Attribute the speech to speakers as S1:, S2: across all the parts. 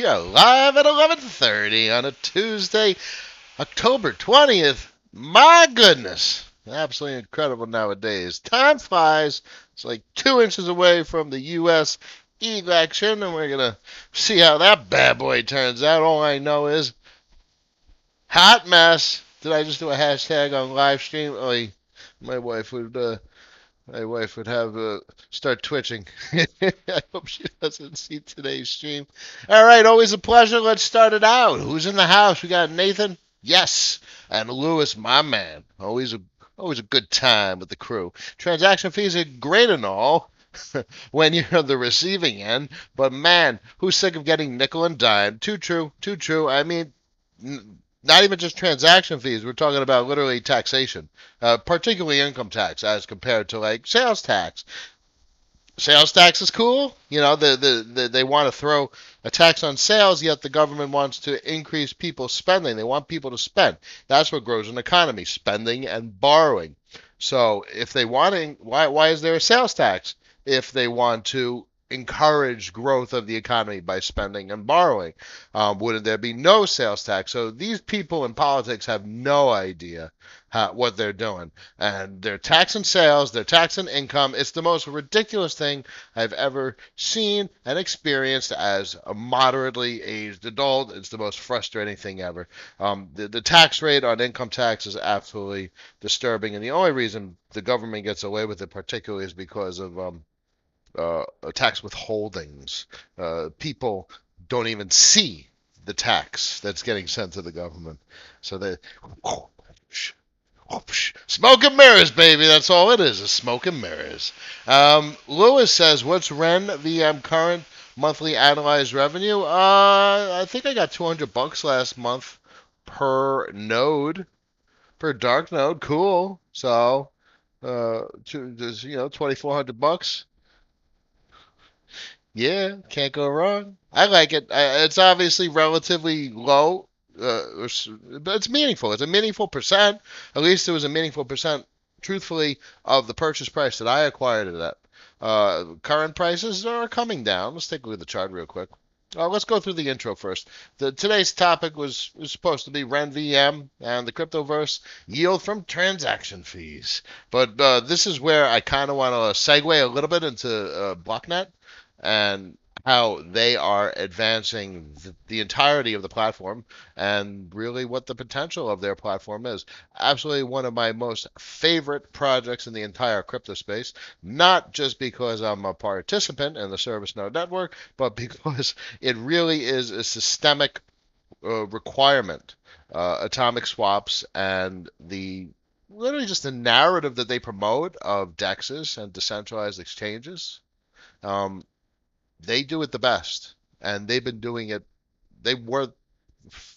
S1: are live at 11:30 on a Tuesday, October 20th. My goodness, absolutely incredible nowadays. Time flies. It's like 2 inches away from the U.S. election, and we're going to see how that bad boy turns out. All I know is hot mess. Did I just do a hashtag on live stream? Oh, my wife would have start twitching. I hope she doesn't see today's stream. All right, always a pleasure. Let's start it out. Who's in the house? We got Nathan, yes, and Lewis, my man. Always a good time with the crew. Transaction fees are great and all when you're on the receiving end, but man, who's sick of getting nickel and dime? Too true, too true. I mean, not even just transaction fees. We're talking about literally taxation, particularly income tax as compared to like sales tax. Sales tax is cool. You know, they want to throw a tax on sales, yet the government wants to increase people's spending. They want people to spend. That's what grows an economy, spending and borrowing. So if they want to, why is there a sales tax? If they want to encourage growth of the economy by spending and borrowing, wouldn't there be no sales tax? So these people in politics have no idea what they're doing, and they're taxing sales, they're taxing income. It's the most ridiculous thing I've ever seen and experienced as a moderately aged adult. It's the most frustrating thing ever. The tax rate on income tax is absolutely disturbing, and the only reason the government gets away with it particularly is because of tax withholdings. People don't even see the tax that's getting sent to the government. So they smoke and mirrors, baby. That's all it is smoke and mirrors. Lewis says, what's RenVM current monthly analyzed revenue? I think I got $200 last month per node, per dark node. Cool. So, just, 2,400 bucks. Yeah, can't go wrong. I like it. It's obviously relatively low, but it's meaningful. It's a meaningful percent. At least it was a meaningful percent, truthfully, of the purchase price that I acquired it at. Current prices are coming down. Let's take a look at the chart real quick. Let's go through the intro first. Today's topic was supposed to be RenVM and the cryptoverse yield from transaction fees. But this is where I kind of want to segue a little bit into BlockNet and how they are advancing the entirety of the platform and really what the potential of their platform is. Absolutely one of my most favorite projects in the entire crypto space, not just because I'm a participant in the service node network, but because it really is a systemic requirement. Atomic swaps and literally just the narrative that they promote of DEXs and decentralized exchanges. They do it the best, and they've been doing it. They were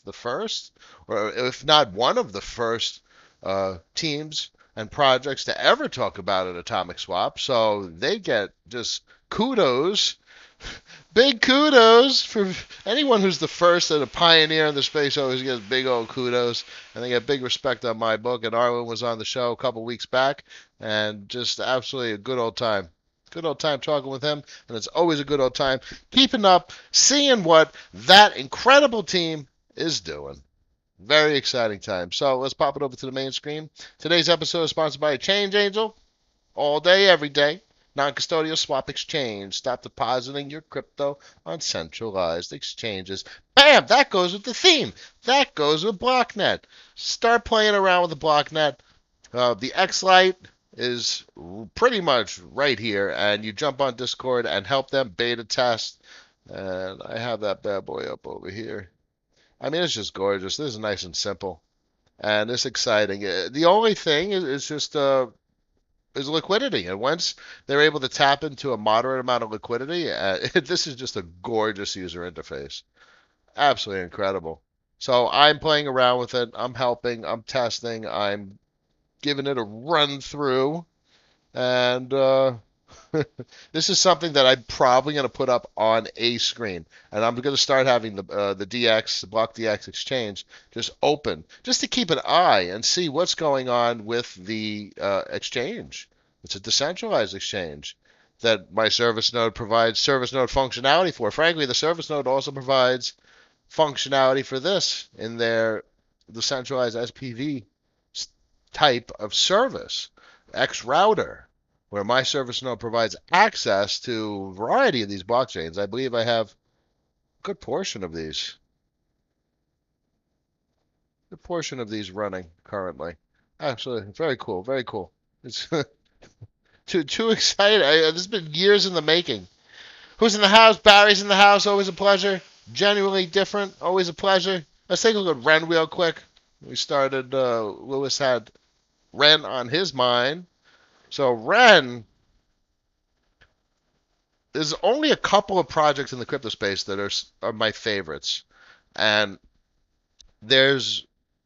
S1: the first, or if not one of the first teams and projects to ever talk about an atomic swap. So they get just kudos, big kudos for anyone who's the first and a pioneer in the space. Always gets big old kudos, and they get big respect on my book. And Arlen was on the show a couple weeks back, and just absolutely a good old time. Good old time talking with him, and it's always a good old time keeping up, seeing what that incredible team is doing. Very exciting time. So let's pop it over to the main screen. Today's episode is sponsored by Change Angel. All day, every day. Non-custodial swap exchange. Stop depositing your crypto on centralized exchanges. Bam! That goes with the theme. That goes with BlockNet. Start playing around with the BlockNet. The X-Lite is pretty much right here, and you jump on Discord and help them beta test. And I have that bad boy up over here. I mean, it's just gorgeous. This is nice and simple, and it's exciting. The only thing is just is liquidity, and once they're able to tap into a moderate amount of liquidity, this is just a gorgeous user interface. Absolutely incredible. So I'm playing around with it. I'm helping. I'm testing. I'm giving it a run through, and this is something that I'm probably going to put up on a screen, and I'm going to start having the DX, the Block DX exchange, just open, just to keep an eye and see what's going on with the exchange. It's a decentralized exchange. that my service node provides service node functionality for. Frankly, the service node also provides functionality for this in their decentralized SPV type of service, X router, where my service node provides access to a variety of these blockchains. I believe I have a good portion of these, running currently. Absolutely, very cool, very cool. It's too excited. This has been years in the making. Who's in the house? Barry's in the house. Always a pleasure. Genuinely different. Always a pleasure. Let's take a look at Ren real quick. We started. Lewis had Ren on his mind. So Ren, there's only a couple of projects in the crypto space that are my favorites, and there's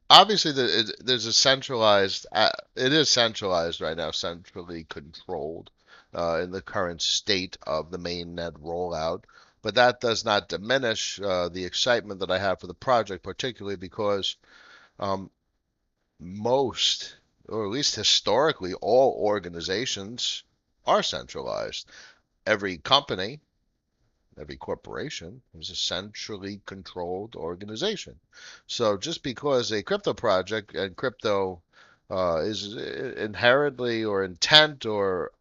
S1: obviously there's a centralized. It is centralized right now, centrally controlled in the current state of the mainnet rollout. But that does not diminish the excitement that I have for the project, particularly because um, most, or at least historically, all organizations are centralized. Every company, every corporation is a centrally controlled organization. So just because a crypto project and crypto is inherently or intent or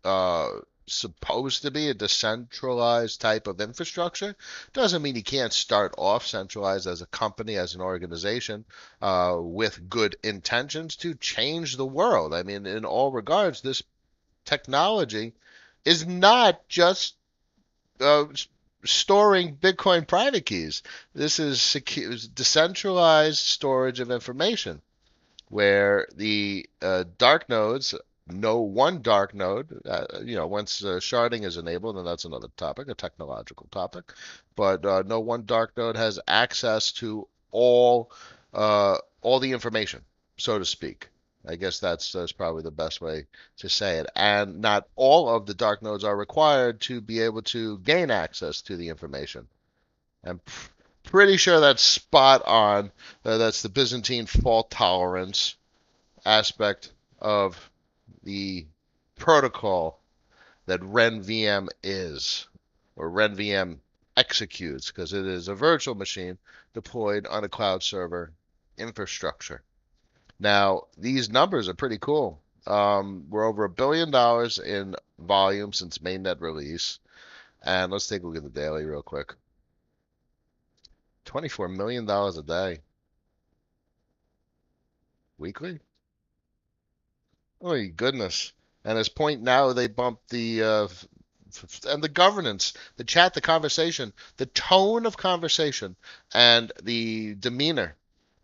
S1: uh, supposed to be a decentralized type of infrastructure doesn't mean you can't start off centralized as a company, as an organization, with good intentions to change the world. I mean, in all regards, this technology is not just uh, storing Bitcoin private keys. This is decentralized storage of information where the dark nodes, no one dark node, once sharding is enabled, and that's another topic, a technological topic, but no one dark node has access to all the information, so to speak. I guess that's probably the best way to say it. And not all of the dark nodes are required to be able to gain access to the information. I'm pretty sure that's spot on. That's the Byzantine fault tolerance aspect of the protocol that RenVM is, or RenVM executes, because it is a virtual machine deployed on a cloud server infrastructure. Now, these numbers are pretty cool. We're over $1 billion in volume since mainnet release. And let's take a look at the daily real quick. $24 million a day. Weekly? Oh, my goodness. And as point now, they bumped and the governance, the chat, the conversation, the tone of conversation, and the demeanor,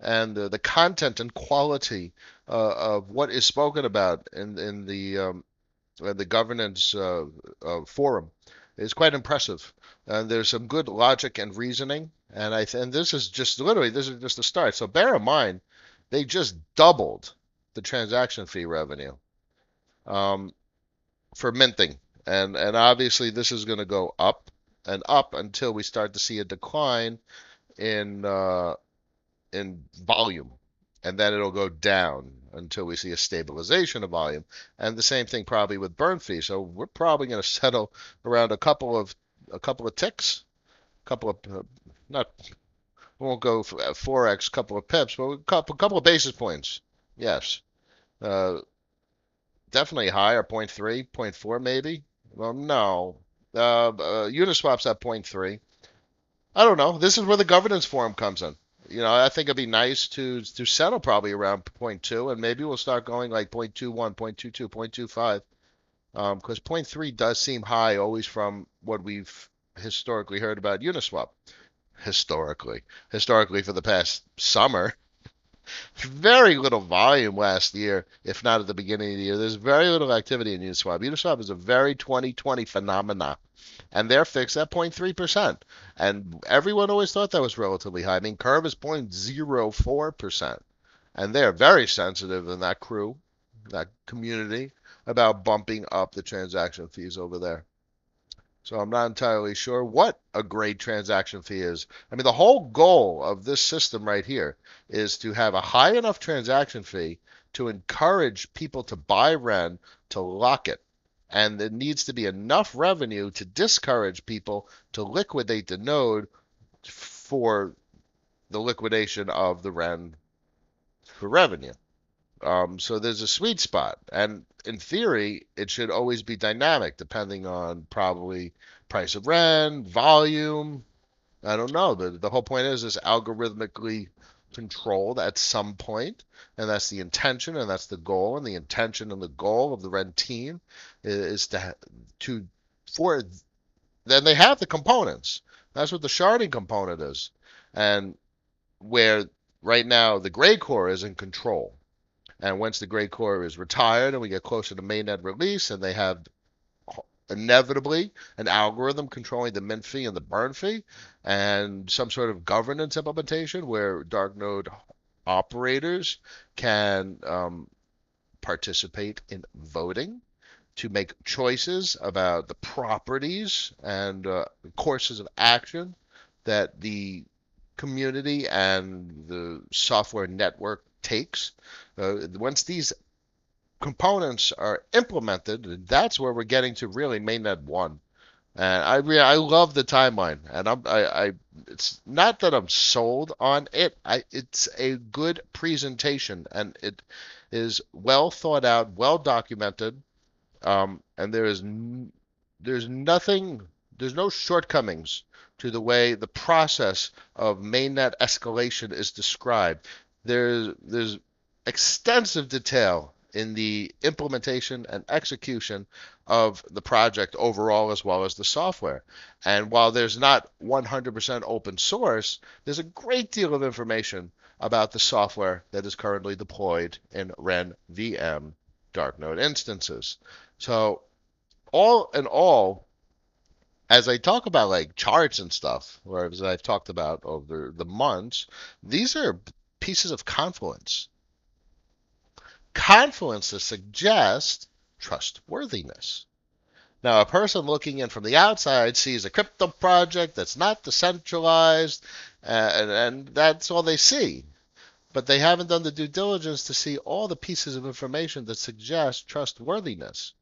S1: and the content and quality of what is spoken about in the governance forum is quite impressive. And there's some good logic and reasoning. And this is just literally this is just the start. So bear in mind, they just doubled the transaction fee revenue um, for minting, and obviously this is going to go up and up until we start to see a decline in volume, and then it'll go down until we see a stabilization of volume. And the same thing probably with burn fee. So we're probably going to settle around a couple of ticks, couple of not we won't go 4x, couple of pips, but a couple of basis points. Yes. Uh, Definitely higher, point 0.3, point 0.4 maybe. Well, no. Uniswap's at point 0.3. I don't know. This is where the governance forum comes in. I think it'd be nice to settle probably around point 0.2, and maybe we'll start going like point 0.21, point 0.22, point 0.25. Because point 0.3 does seem high, always from what we've historically heard about Uniswap. Historically for the past summer, very little volume last year, if not at the beginning of the year. There's very little activity in Uniswap. Uniswap is a very 2020 phenomena, and they're fixed at 0.3%. And everyone always thought that was relatively high. I mean, Curve is 0.04%, and they're very sensitive in that crew, that community, about bumping up the transaction fees over there. So I'm not entirely sure what a great transaction fee is. I mean, the whole goal of this system right here is to have a high enough transaction fee to encourage people to buy Ren, to lock it. And there needs to be enough revenue to discourage people to liquidate the node for the liquidation of the REN for revenue. So there's a sweet spot, and in theory, it should always be dynamic, depending on probably price of rent, volume. I don't know. The whole point is algorithmically controlled at some point, and that's the intention, and that's the goal, and the intention and the goal of the rent team is to for then they have the components. That's what the sharding component is, and where right now the gray core is in control. And once the gray core is retired and we get closer to mainnet release and they have inevitably an algorithm controlling the mint fee and the burn fee and some sort of governance implementation where dark node operators can participate in voting to make choices about the properties and courses of action that the community and the software network takes. Once these components are implemented, that's where we're getting to really mainnet one. And I love the timeline, and it's not that I'm sold on it. It's a good presentation, and it is well thought out, well documented, and there's nothing, there's no shortcomings to the way the process of mainnet escalation is described. There's extensive detail in the implementation and execution of the project overall as well as the software. And while there's not 100% open source, there's a great deal of information about the software that is currently deployed in RenVM dark node instances. So all in all, as I talk about like charts and stuff, or as I've talked about over the months, these are pieces of confluence. Confluence that suggest trustworthiness. Now, a person looking in from the outside sees a crypto project that's not decentralized, and that's all they see. But they haven't done the due diligence to see all the pieces of information that suggest trustworthiness.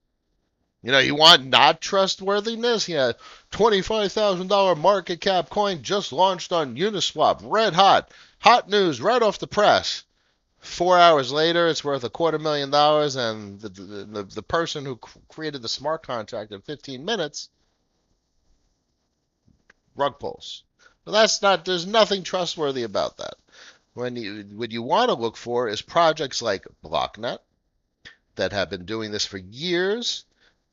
S1: You know, you want not trustworthiness? Yeah, $25,000 market cap coin just launched on Uniswap, red hot. Hot news right off the press. 4 hours later, it's worth $250,000, and the person who created the smart contract in 15 minutes, rug pulls. Well, that's not. There's nothing trustworthy about that. What you want to look for is projects like Blocknet that have been doing this for years,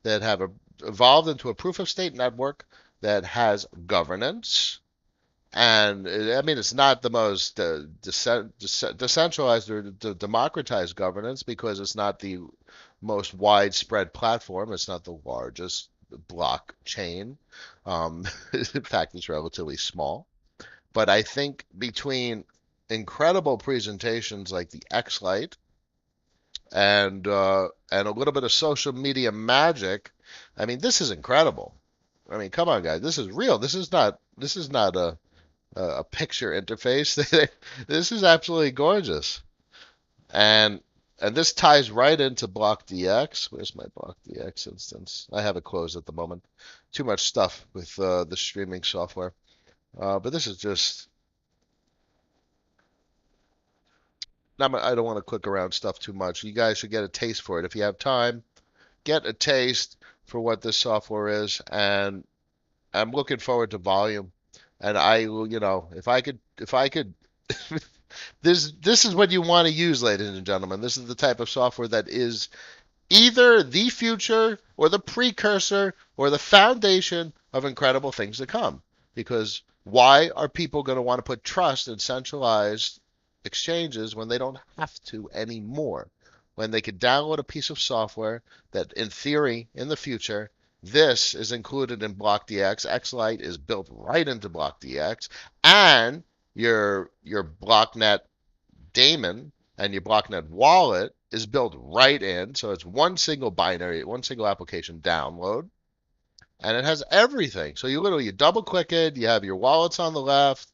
S1: that have evolved into a proof of stake network that has governance. And I mean, it's not the most decentralized or democratized governance because it's not the most widespread platform. It's not the largest blockchain. In fact, it's relatively small. But I think between incredible presentations like the X-Lite and a little bit of social media magic, I mean, this is incredible. I mean, come on, guys, this is real. This is not a picture interface. This is absolutely gorgeous. And this ties right into BlockDX. Where's my BlockDX instance? I have it closed at the moment. Too much stuff with the streaming software. But this is just. I don't want to click around stuff too much. You guys should get a taste for it. If you have time, get a taste for what this software is. And I'm looking forward to volume. And I will, if I could, this is what you want to use, ladies and gentlemen. This is the type of software that is either the future or the precursor or the foundation of incredible things to come. Because why are people going to want to put trust in centralized exchanges when they don't have to anymore? When they could download a piece of software that, in theory, in the future, this is included in BlockDX. X-Lite is built right into BlockDX, and your BlockNet daemon and your BlockNet wallet is built right in. So it's one single binary, one single application download, and it has everything. So you double click it, you have your wallets on the left.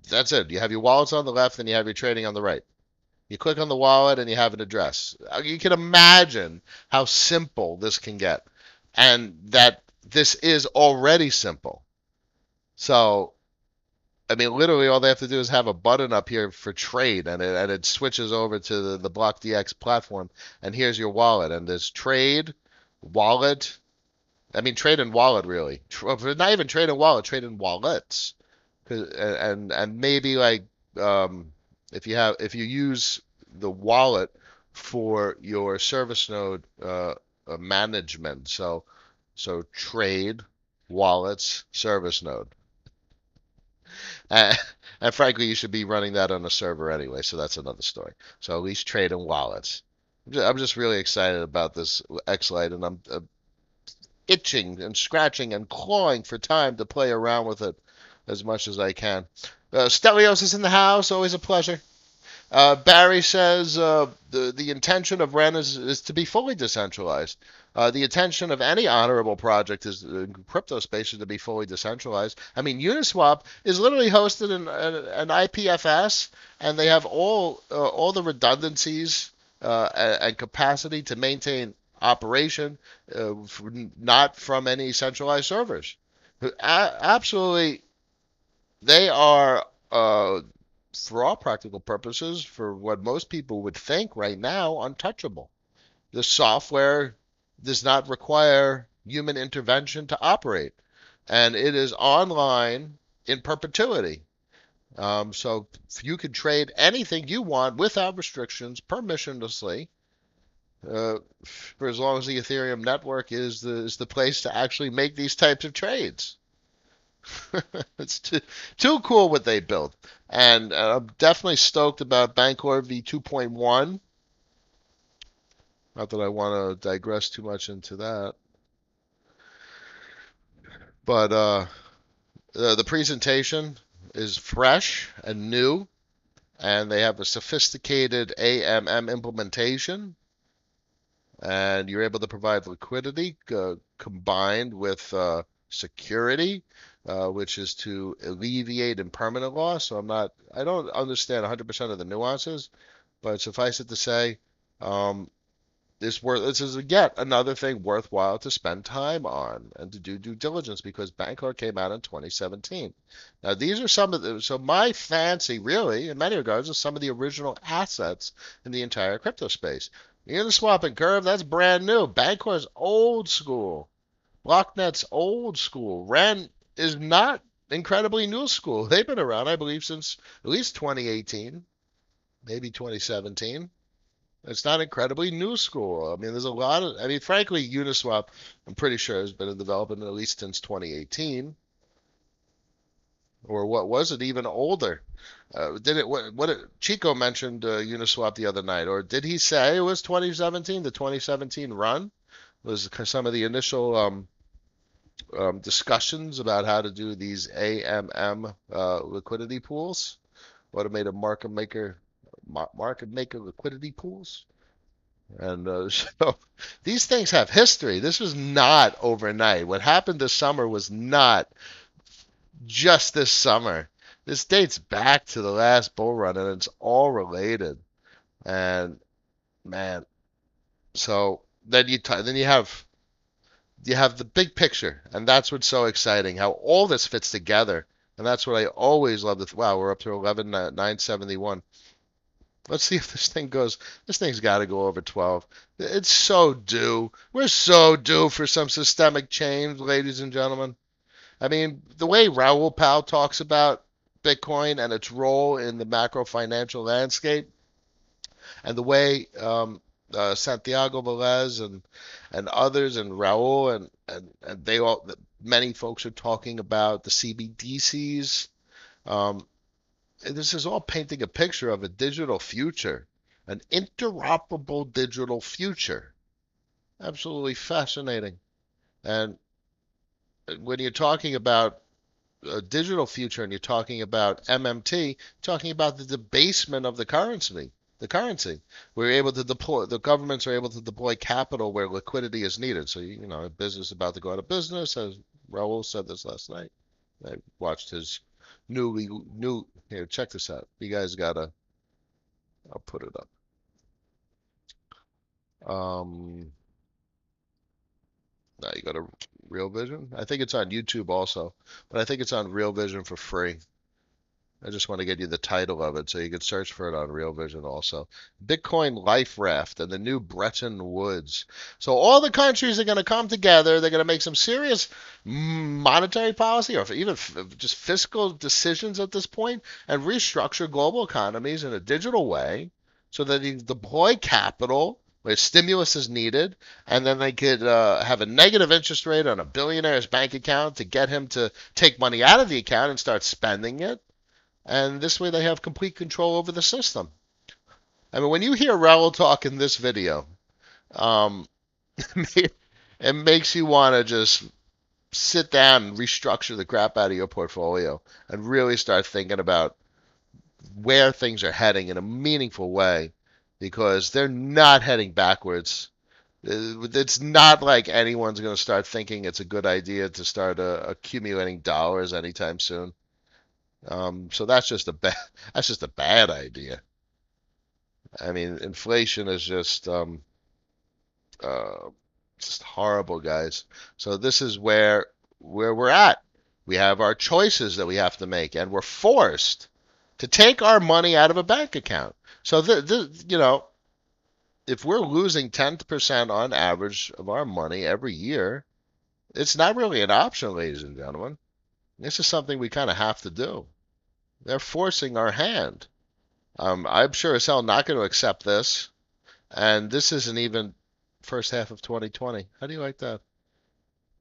S1: That's it. You have your wallets on the left, and you have your trading on the right. You click on the wallet and you have an address. You can imagine how simple this can get, and that this is already simple. So, I mean, literally all they have to do is have a button up here for trade, and it switches over to the BlockDX platform, and here's your wallet, and there's trade, wallet. I mean, trade and wallet really. Not even trade and wallet, trade and wallets. And maybe like if you use the wallet for your service node management, so trade, wallets, service node. Uh, and frankly, you should be running that on a server anyway, so that's another story. So at least trade and wallets. I'm just really excited about this X-Lite, and I'm itching and scratching and clawing for time to play around with it as much as I can. Stelios is in the house, always a pleasure. Barry says the intention of Ren is to be fully decentralized. The intention of any honorable project is in crypto space is to be fully decentralized. I mean, Uniswap is literally hosted in an IPFS, and they have all the redundancies and capacity to maintain operation, not from any centralized servers. Absolutely, they are for all practical purposes, for what most people would think right now, untouchable. The software does not require human intervention to operate, and it is online in perpetuity. So you can trade anything you want without restrictions, permissionlessly, for as long as the Ethereum network is the place to actually make these types of trades. It's too cool what they built. And I'm definitely stoked about Bancor V2.1. Not that I want to digress too much into that. But the presentation is fresh and new, and they have a sophisticated AMM implementation, and you're able to provide liquidity combined with security, which is to alleviate impermanent loss. So I don't understand 100% of the nuances, but suffice it to say, um, this is yet another thing worthwhile to spend time on and to do due diligence, because Bancor came out in 2017. Now these are so my fancy really in many regards is some of the original assets in the entire crypto space. Uniswap and Curve, that's brand new. Bancor's old school. BlockNet's old school. Ren is not incredibly new school. They've been around, I believe, since at least 2018, maybe 2017. It's not incredibly new school. I mean, there's a lot of, I mean, frankly, Uniswap, I'm pretty sure, has been in development at least since 2018. Or what was it, even older? Did it, Chico mentioned Uniswap the other night, or did he say it was 2017? The 2017 run was some of the initial discussions about how to do these AMM liquidity pools, automated market maker liquidity pools. And so these things have history. This was not overnight. What happened this summer was not just this summer. This dates back to the last bull run, and it's all related. And man, so then you have the big picture, and that's what's so exciting. How all this fits together, and that's what I always love. Wow, we're up to 11,971. Let's see if this thing goes. This thing's got to go over 12. It's so due. We're so due for some systemic change, ladies and gentlemen. I mean, the way Raoul Pal talks about Bitcoin and its role in the macro financial landscape, and the way Santiago Velez and others and Raul and they all many folks are talking about the CBDCs. This is all painting a picture of a digital future, an interoperable digital future. Absolutely fascinating. And when you're talking about a digital future and you're talking about MMT, talking about the debasement of the currency. The currency. We're able to deploy, the governments are able to deploy capital where liquidity is needed. So, a business about to go out of business, as Raul said this last night. I watched his new, here, check this out. You guys gotta, I'll put it up. Now you go to Real Vision. I think it's on YouTube also, but I think it's on Real Vision for free. I just want to get you the title of it so you can search for it on Real Vision also. Bitcoin Life Raft and the new Bretton Woods. So all the countries are going to come together. They're going to make some serious monetary policy or even just fiscal decisions at this point and restructure global economies in a digital way so that you deploy capital where stimulus is needed, and then they could have a negative interest rate on a billionaire's bank account to get him to take money out of the account and start spending it, and this way they have complete control over the system. I mean, when you hear Raul talk in this video, um, it makes you want to just sit down and restructure the crap out of your portfolio and really start thinking about where things are heading in a meaningful way, because they're not heading backwards. It's not like anyone's going to start thinking it's a good idea to start accumulating dollars anytime soon. So that's just a bad idea. I mean, inflation is uh, just horrible, guys. So this is where we're at. We have our choices that we have to make, and we're forced to take our money out of a bank account. So if we're losing 10% on average of our money every year, it's not really an option, ladies and gentlemen. This is something we kind of have to do. They're forcing our hand. I'm sure as hell not going to accept this. And this isn't even first half of 2020. How do you like that?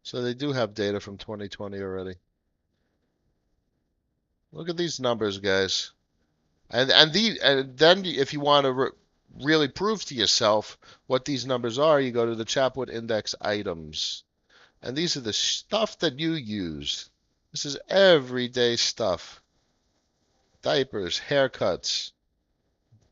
S1: So they do have data from 2020 already. Look at these numbers, guys. And then if you want to really prove to yourself what these numbers are, you go to the Chapwood Index items. And these are the stuff that you use. This is everyday stuff. Diapers, haircuts,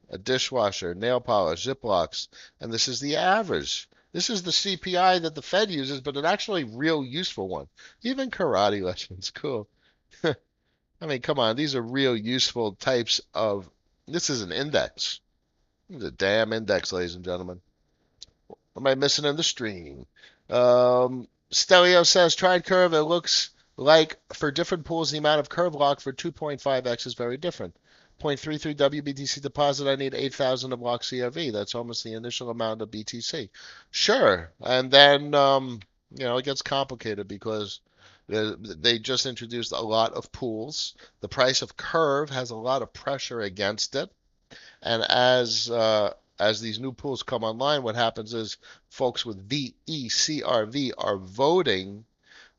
S1: a dishwasher, nail polish, Ziplocs, and this is the average. This is the CPI that the Fed uses, but an actually real useful one. Even karate lessons, cool. I mean, come on, these are real useful types of. This is an index. This is a damn index, ladies and gentlemen. What am I missing in the stream? Stelio says tried curve. It looks like for different pools, the amount of curve lock for 2.5x is very different. 0.33 WBTC deposit, I need 8,000 of lock CRV. That's almost the initial amount of BTC. Sure. And then, it gets complicated because they just introduced a lot of pools. The price of curve has a lot of pressure against it. And as these new pools come online, what happens is folks with VECRV are voting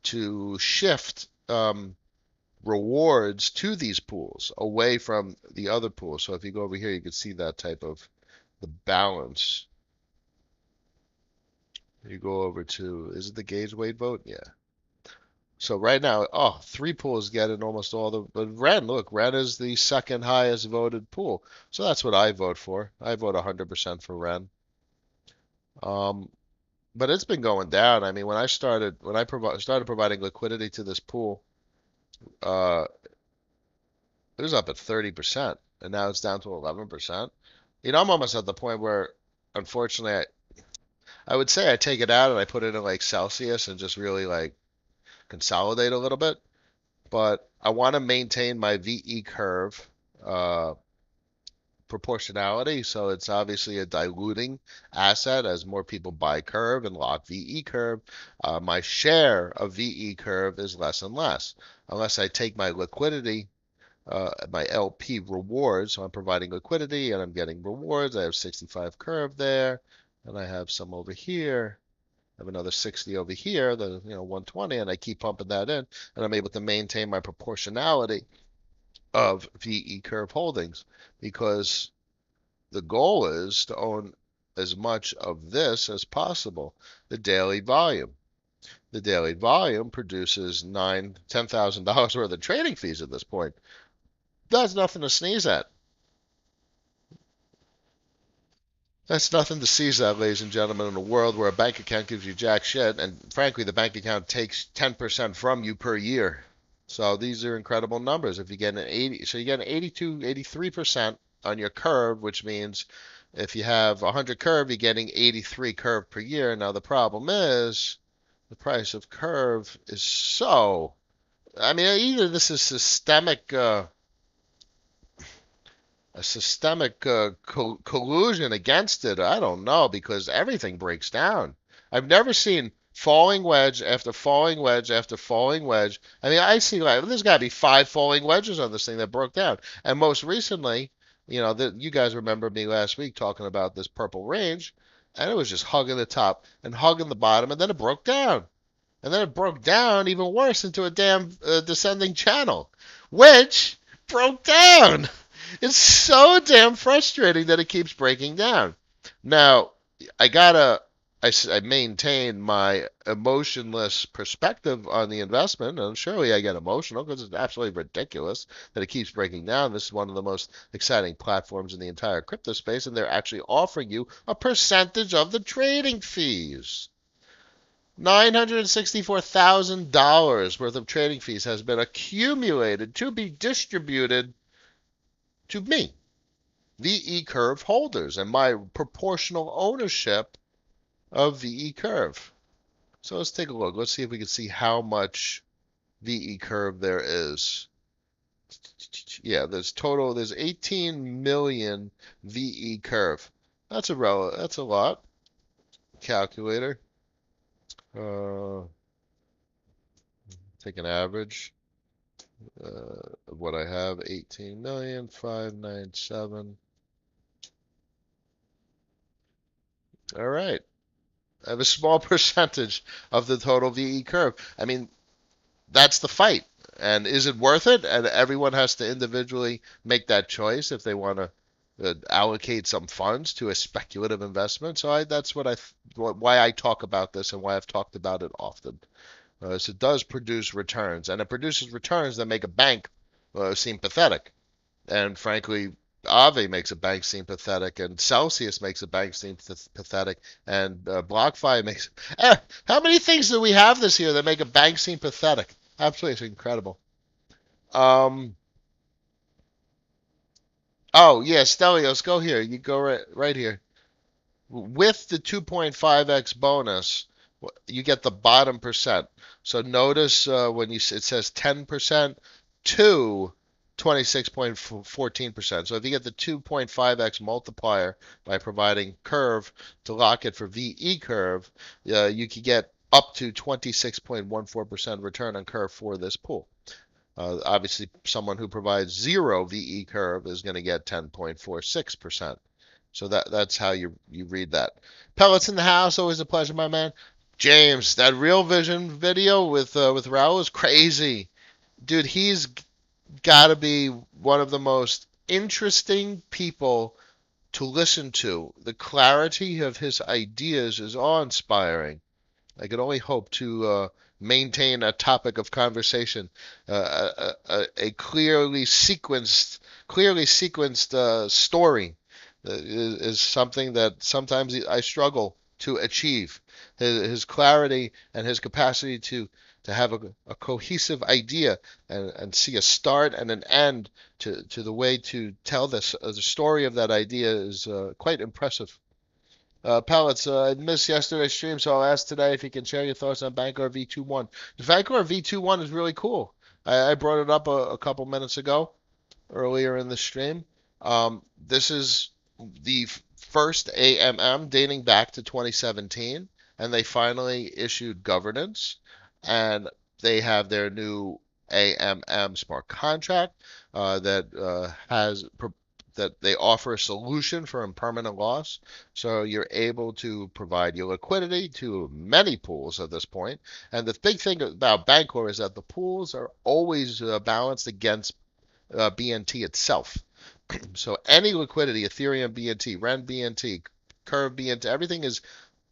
S1: to shift rewards to these pools away from the other pools. So if you go over here, you can see that type of the balance. You go over to, is it the gauge weight vote? Yeah. So right now, three pools getting almost all the, but Ren is the second highest voted pool. So that's what I vote for. I vote 100% for Ren. But it's been going down. I mean, when I started providing liquidity to this pool, uh, it was up at 30%, and now it's down to 11%. I'm almost at the point where, unfortunately, I would say I take it out and I put it in like Celsius and just really like consolidate a little bit. But I want to maintain my VE curve uh, proportionality, so it's obviously a diluting asset as more people buy curve and lock VE curve. My share of VE curve is less and less unless I take my liquidity, my LP rewards. So I'm providing liquidity and I'm getting rewards. I have 65 curve there, and I have some over here. I have another 60 over here, the 120, and I keep pumping that in, and I'm able to maintain my proportionality of VE curve holdings, because the goal is to own as much of this as possible. The daily volume. The daily volume produces $10,000 worth of trading fees at this point. That's nothing to sneeze at. That's nothing to seize at, ladies and gentlemen, in a world where a bank account gives you jack shit, and frankly, the bank account takes 10% from you per year. So these are incredible numbers. If you get an 80, so you get an 82, 83% on your curve, which means if you have 100 curve, you're getting 83 curve per year. Now the problem is the price of curve is so. I mean, either this is a systemic collusion against it. I don't know because everything breaks down. I've never seen falling wedge after falling wedge after falling wedge. I mean, I see like there's got to be five falling wedges on this thing that broke down. And most recently, you guys remember me last week talking about this purple range, and it was just hugging the top and hugging the bottom, and then it broke down. And then it broke down even worse into a damn descending channel, which broke down. It's so damn frustrating that it keeps breaking down. Now, I gotta, I maintain my emotionless perspective on the investment, and surely I get emotional because it's absolutely ridiculous that it keeps breaking down. This is one of the most exciting platforms in the entire crypto space, and they're actually offering you a percentage of the trading fees. $964,000 worth of trading fees has been accumulated to be distributed to me, VE Curve holders, and my proportional ownership of VE Curve. So let's take a look. Let's see if we can see how much VE Curve there is. Yeah, there's 18 million VE Curve. That's a lot. Calculator. Uh, Take an average. What I have, 18,597. All right. I have a small percentage of the total VE curve. I mean, that's the fight. And is it worth it? And everyone has to individually make that choice if they want to allocate some funds to a speculative investment. So that's why I talk about this and why I've talked about it often. So it does produce returns, and it produces returns that make a bank seem pathetic. And frankly, Aave makes a bank seem pathetic, and Celsius makes a bank seem pathetic, and BlockFi makes. How many things do we have this year that make a bank seem pathetic? Absolutely, it's incredible. Um. Oh yeah, Stelios, go here. You go right here. With the 2.5x bonus, you get the bottom percent. So notice when it says 10% to 26.14%. So if you get the 2.5x multiplier by providing curve to lock it for VE curve, you could get up to 26.14% return on curve for this pool. Obviously, someone who provides zero VE curve is going to get 10.46%. So that's how you read that. Pellets in the house, always a pleasure, my man. James, that Real Vision video with Raul is crazy, dude. He's got to be one of the most interesting people to listen to. The clarity of his ideas is awe-inspiring. I can only hope to maintain a topic of conversation, a clearly sequenced story is something that sometimes I struggle to achieve. His clarity and his capacity to have a cohesive idea and see a start and an end to the way to tell the story of that idea is quite impressive. Pellets, I missed yesterday's stream, so I'll ask today if you can share your thoughts on Bancor V21. The Bancor V21 is really cool. I brought it up a couple minutes ago, earlier in the stream. This is the first AMM dating back to 2017, and they finally issued governance, and they have their new AMM smart contract that they offer a solution for impermanent loss. So you're able to provide your liquidity to many pools at this point. And the big thing about Bancor is that the pools are always balanced against BNT itself. So any liquidity, Ethereum BNT, Ren BNT, Curve BNT, everything is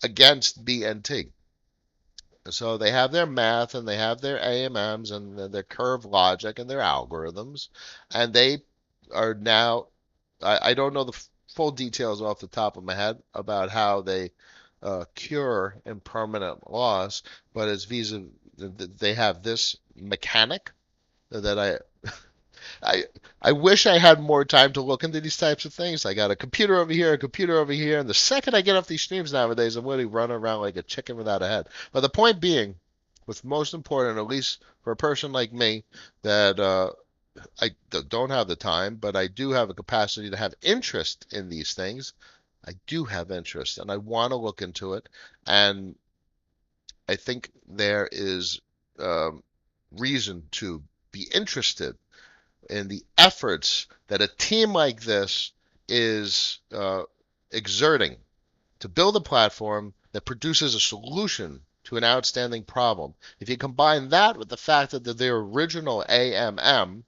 S1: against BNT. So they have their math and they have their AMMs and their curve logic and their algorithms, and they are now. I don't know the full details off the top of my head about how they cure impermanent loss, but it's they have this mechanic that I I wish I had more time to look into these types of things. I got a computer over here, a computer over here, and the second I get off these streams nowadays, I'm really running around like a chicken without a head. But the point being, what's most important, at least for a person like me, that don't have the time, but I do have a capacity to have interest in these things. I do have interest, and I want to look into it. And I think there is reason to be interested in the efforts that a team like this is exerting to build a platform that produces a solution to an outstanding problem. If you combine that with the fact that their original AMM,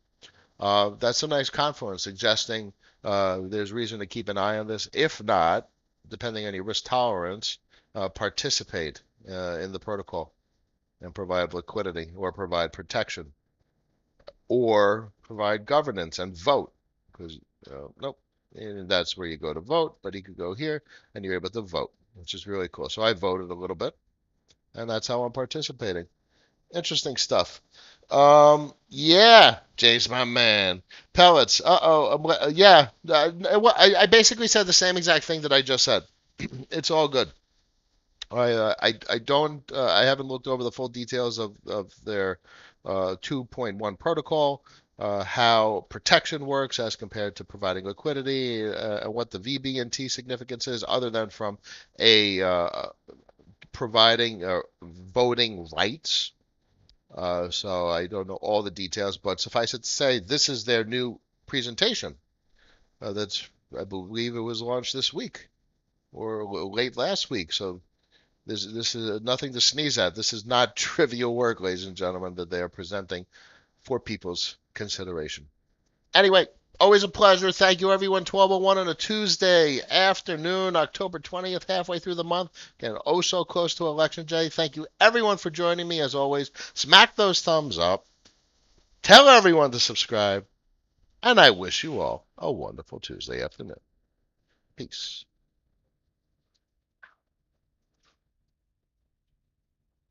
S1: that's a nice confluence suggesting there's reason to keep an eye on this. If not, depending on your risk tolerance, participate in the protocol and provide liquidity or provide protection or provide governance and vote. Because nope, and that's where you go to vote. But you could go here and you're able to vote, which is really cool. So I voted a little bit, and that's how I'm participating. Interesting stuff. Yeah, Jay's my man. Pellets. Uh-oh. Yeah. I basically said the same exact thing that I just said. It's all good. I don't I haven't looked over the full details of their 2.1 protocol, how protection works as compared to providing liquidity, and what the VB&T significance is, other than from a providing voting rights. So I don't know all the details, but suffice it to say, this is their new presentation. That's I believe it was launched this week or late last week. So this is nothing to sneeze at. This is not trivial work, ladies and gentlemen, that they are presenting for people's consideration. Anyway, always a pleasure. Thank you, everyone. 12:01 on a Tuesday afternoon, October 20th, halfway through the month. Getting oh so close to Election Day. Thank you, everyone, for joining me. As always, smack those thumbs up. Tell everyone to subscribe. And I wish you all a wonderful Tuesday afternoon. Peace.